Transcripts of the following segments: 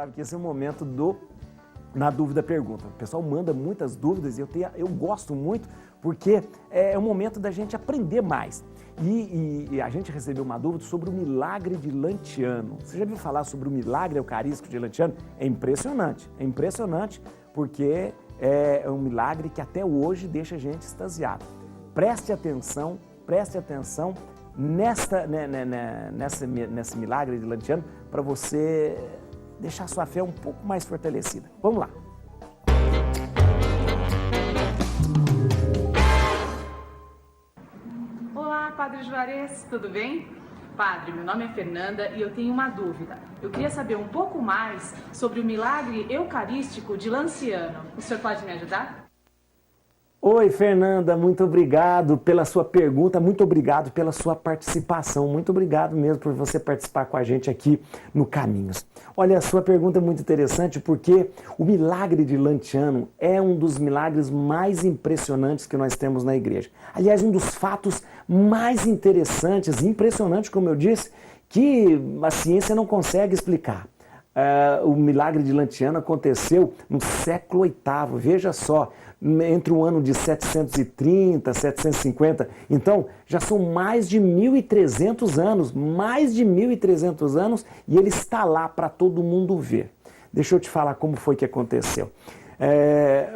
sabe que esse é o momento do Na Dúvida Pergunta. O pessoal manda muitas dúvidas e eu gosto muito porque é o momento da gente aprender mais. E a gente recebeu uma dúvida sobre o milagre de Lanciano. Você já viu falar sobre o milagre eucarístico de Lanciano? É impressionante porque é um milagre que até hoje deixa a gente extasiado. Preste atenção nesse milagre de Lanciano para você deixar sua fé um pouco mais fortalecida. Vamos lá! Olá, Padre Juarez, tudo bem? Padre, meu nome é Fernanda e eu tenho uma dúvida. Eu queria saber um pouco mais sobre o milagre eucarístico de Lanciano. O senhor pode me ajudar? Oi, Fernanda, muito obrigado pela sua pergunta, muito obrigado pela sua participação, muito obrigado mesmo por você participar com a gente aqui no Caminhos. Olha, a sua pergunta é muito interessante porque o milagre de Lanciano é um dos milagres mais impressionantes que nós temos na igreja. Aliás, um dos fatos mais interessantes, impressionantes, como eu disse, que a ciência não consegue explicar. O milagre de Lanciano aconteceu no século VIII, veja só, entre o ano de 730, 750, então já são mais de 1.300 anos, e ele está lá para todo mundo ver. Deixa eu te falar como foi que aconteceu.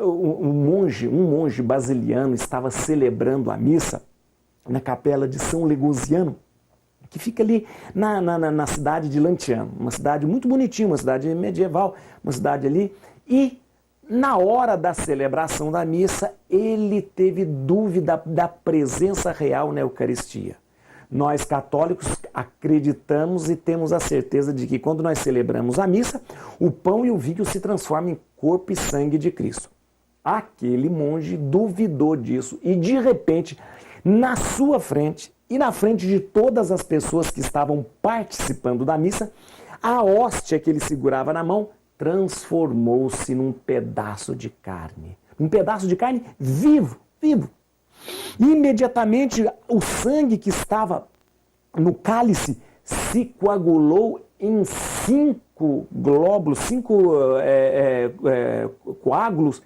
Um monge basiliano estava celebrando a missa na capela de São Legoziano, que fica ali na cidade de Lanciano, uma cidade muito bonitinha, uma cidade medieval, uma cidade ali, e na hora da celebração da missa, ele teve dúvida da presença real na Eucaristia. Nós católicos acreditamos e temos a certeza de que quando nós celebramos a missa, o pão e o vinho se transformam em corpo e sangue de Cristo. Aquele monge duvidou disso e de repente, na sua frente e na frente de todas as pessoas que estavam participando da missa, a hóstia que ele segurava na mão transformou-se num pedaço de carne. Um pedaço de carne vivo. Imediatamente o sangue que estava no cálice se coagulou em 5 glóbulos, 5 coágulos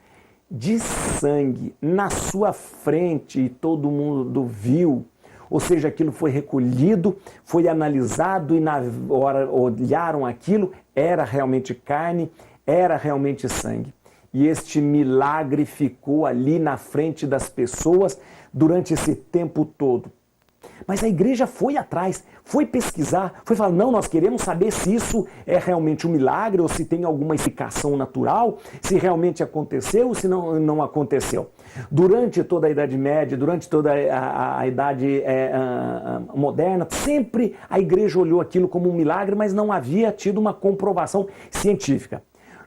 de sangue na sua frente, e todo mundo viu. Ou seja, aquilo foi recolhido, foi analisado e na hora olharam aquilo, era realmente carne, era realmente sangue. E este milagre ficou ali na frente das pessoas durante esse tempo todo. Mas a igreja foi atrás, foi pesquisar, foi falar, não, nós queremos saber se isso é realmente um milagre ou se tem alguma explicação natural, se realmente aconteceu ou se não aconteceu. Durante toda a Idade Média, durante toda a Idade Moderna, sempre a igreja olhou aquilo como um milagre, mas não havia tido uma comprovação científica.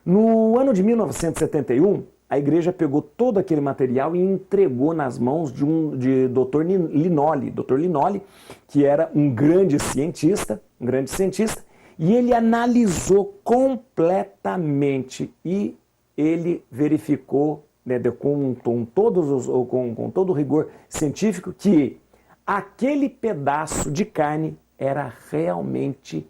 No ano de 1971, a igreja pegou todo aquele material e entregou nas mãos de Dr. Linoli. Dr. Linoli, que era um grande cientista, e ele analisou completamente e ele verificou, né, com todo o rigor científico, que aquele pedaço de carne era realmente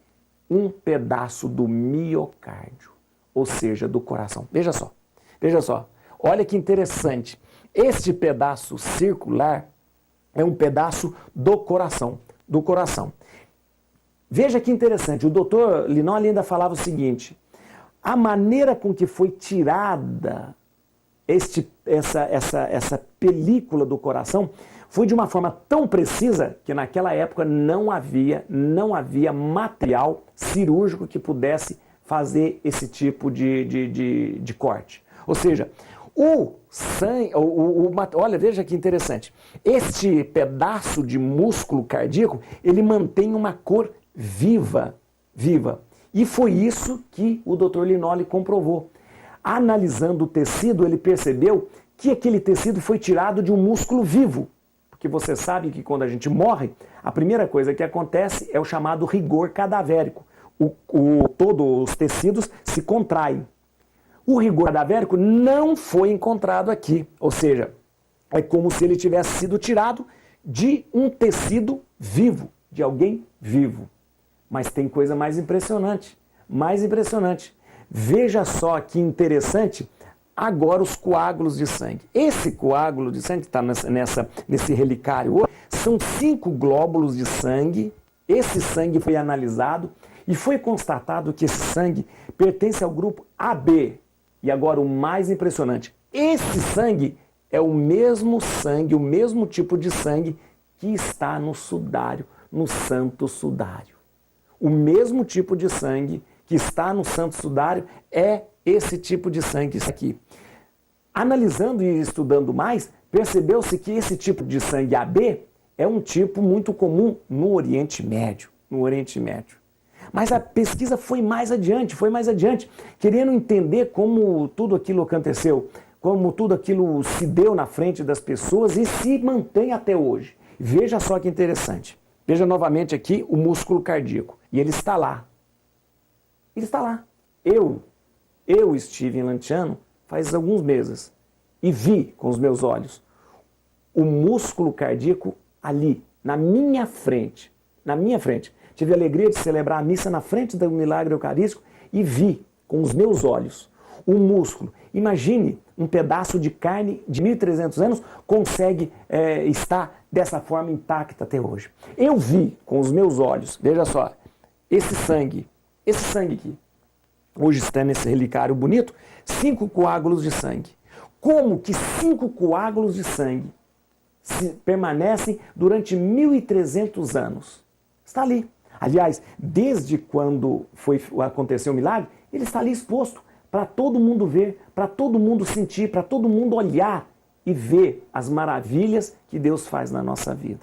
um pedaço do miocárdio, ou seja, do coração. Veja só, olha que interessante. Este pedaço circular é um pedaço do coração. Veja que interessante, o doutor Linoli ainda falava o seguinte, a maneira com que foi tirada essa película do coração foi de uma forma tão precisa que naquela época não havia material cirúrgico que pudesse fazer esse tipo de corte. Ou seja, o sangue, olha, veja que interessante, este pedaço de músculo cardíaco, ele mantém uma cor viva. E foi isso que o Dr. Linoli comprovou. Analisando o tecido, ele percebeu que aquele tecido foi tirado de um músculo vivo. Porque você sabe que quando a gente morre, a primeira coisa que acontece é o chamado rigor cadavérico. Todos os tecidos se contraem. O rigor cadavérico não foi encontrado aqui, ou seja, é como se ele tivesse sido tirado de um tecido vivo, de alguém vivo. Mas tem coisa mais impressionante. Veja só que interessante, agora os coágulos de sangue. Esse coágulo de sangue que está nesse relicário são 5 glóbulos de sangue. Esse sangue foi analisado e foi constatado que esse sangue pertence ao grupo AB. E agora o mais impressionante, esse sangue é o mesmo sangue, o mesmo tipo de sangue que está no sudário, no santo sudário. O mesmo tipo de sangue que está no santo sudário é esse tipo de sangue aqui. Analisando e estudando mais, percebeu-se que esse tipo de sangue AB é um tipo muito comum no Oriente Médio. Mas a pesquisa foi mais adiante, querendo entender como tudo aquilo aconteceu, como tudo aquilo se deu na frente das pessoas e se mantém até hoje. Veja só que interessante. Veja novamente aqui o músculo cardíaco. E ele está lá. Ele está lá. Eu estive em Lanciano faz alguns meses e vi com os meus olhos o músculo cardíaco ali, na minha frente. Tive a alegria de celebrar a missa na frente do milagre eucarístico e vi com os meus olhos o músculo. Imagine um pedaço de carne de 1.300 anos consegue estar dessa forma intacta até hoje. Eu vi com os meus olhos, veja só, esse sangue aqui, hoje está nesse relicário bonito, 5 coágulos de sangue. Como que 5 coágulos de sangue permanecem durante 1.300 anos? Está ali. Aliás, desde quando aconteceu o milagre, ele está ali exposto para todo mundo ver, para todo mundo sentir, para todo mundo olhar e ver as maravilhas que Deus faz na nossa vida.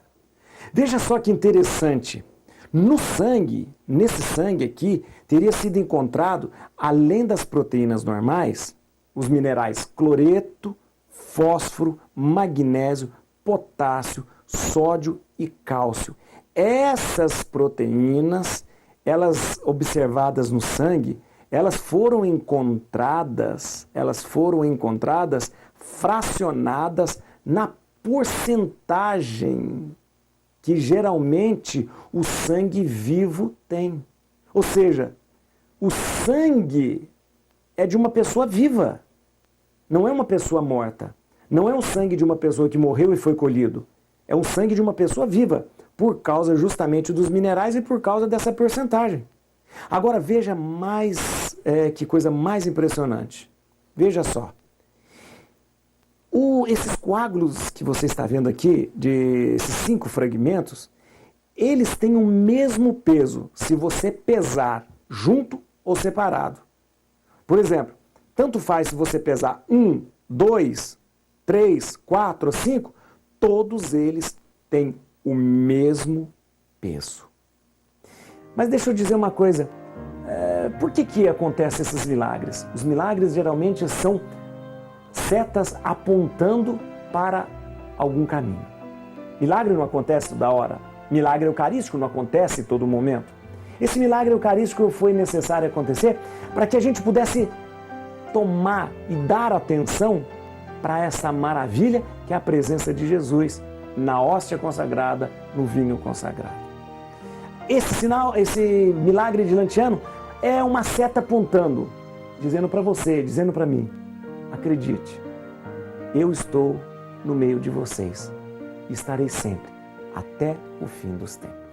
Veja só que interessante. No sangue, nesse sangue aqui, teria sido encontrado, além das proteínas normais, os minerais cloreto, fósforo, magnésio, potássio, sódio e cálcio. Essas proteínas, elas observadas no sangue, elas foram encontradas fracionadas na porcentagem que geralmente o sangue vivo tem. Ou seja, o sangue é de uma pessoa viva, não é uma pessoa morta. Não é o sangue de uma pessoa que morreu e foi colhido. É o sangue de uma pessoa viva, por causa justamente dos minerais e por causa dessa porcentagem. Agora veja mais, que coisa mais impressionante. Veja só. Esses coágulos que você está vendo aqui, esses 5 fragmentos, eles têm o mesmo peso se você pesar junto ou separado. Por exemplo, tanto faz se você pesar 1, 2, 3, 4 ou 5, todos eles têm o mesmo peso. Mas deixa eu dizer uma coisa, por que acontecem esses milagres? Os milagres geralmente são setas apontando para algum caminho. Milagre não acontece toda hora. Milagre eucarístico não acontece em todo momento. Esse milagre eucarístico foi necessário acontecer para que a gente pudesse tomar e dar atenção para essa maravilha que é a presença de Jesus na hóstia consagrada, no vinho consagrado. Esse sinal, esse milagre de Lanciano é uma seta apontando, dizendo para você, dizendo para mim, acredite, eu estou no meio de vocês e estarei sempre, até o fim dos tempos.